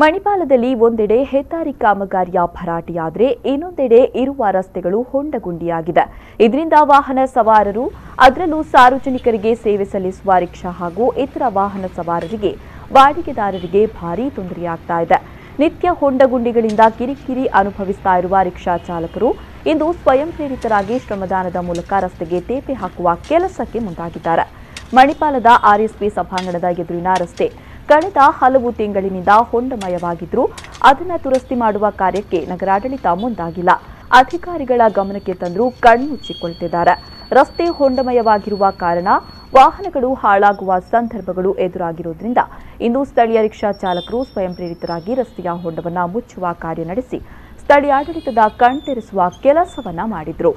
ಮಣಿಪಾಲದಲ್ಲಿ ಒಂದೆಡೆ ಹೆದ್ದಾರಿ ಕಾಮಗಾರಿಯ ಭರಾಟೆಯಾದರೆ ಇನ್ನೊಂದೆಡೆ ಇರುವ ರಸ್ತೆಗಳು ಹೊಂಡಗುಂಡಿಯಾಗಿದೆ. ಇದರಿಂದ ವಾಹನ ಸವಾರರು, ಅದರಲ್ಲೂ ಸಾರ್ವಜನಿಕರಿಗೆ ಸೇವೆ ಸಲ್ಲಿಸುವ ರಿಕ್ಷಾ ಹಾಗೂ ಇತರ ವಾಹನ ಸವಾರರಿಗೆ, ಬಾಡಿಗೆದಾರರಿಗೆ ಭಾರೀ ತೊಂದರೆಯಾಗ್ತಾ ಇದೆ. ನಿತ್ಯ ಹೊಂಡಗುಂಡಿಗಳಿಂದ ಕಿರಿಕಿರಿ ಅನುಭವಿಸ್ತಾ ಇರುವ ರಿಕ್ಷಾ ಚಾಲಕರು ಇಂದು ಸ್ವಯಂ ಪ್ರೇರಿತರಾಗಿ ಶ್ರಮದಾನದ ಮೂಲಕ ರಸ್ತೆಗೆ ತೇಪೆ ಹಾಕುವ ಕೆಲಸಕ್ಕೆ ಮುಂದಾಗಿದ್ದಾರೆ. ಮಣಿಪಾಲದ ಆರ್ಎಸ್ಪಿ ಸಭಾಂಗಣದ ಎದುರಿನ ರಸ್ತೆ ಕಳೆದ ಹಲವು ತಿಂಗಳಿನಿಂದ ಹೊಂಡಮಯವಾಗಿದ್ದರೂ ಅದನ್ನು ದುರಸ್ತಿ ಮಾಡುವ ಕಾರ್ಯಕ್ಕೆ ನಗರಾಡಳಿತ ಮುಂದಾಗಿಲ್ಲ. ಅಧಿಕಾರಿಗಳ ಗಮನಕ್ಕೆ ತಂದರೂ ಕಣ್ಮುಚ್ಚಿಕೊಳ್ತಿದ್ದಾರೆ. ರಸ್ತೆ ಹೊಂಡಮಯವಾಗಿರುವ ಕಾರಣ ವಾಹನಗಳು ಹಾಳಾಗುವ ಸಂದರ್ಭಗಳು ಎದುರಾಗಿರುವುದರಿಂದ ಇಂದು ಸ್ಥಳೀಯ ರಿಕ್ಷಾ ಚಾಲಕರು ಸ್ವಯಂ ಪ್ರೇರಿತರಾಗಿ ರಸ್ತೆಯ ಹೊಂಡವನ್ನು ಮುಚ್ಚುವ ಕಾರ್ಯ ನಡೆಸಿ ಸ್ಥಳೀಯಾಡಳಿತದ ಕಣ್ತೆರೆಸುವ ಕೆಲಸವನ್ನ ಮಾಡಿದ್ರು.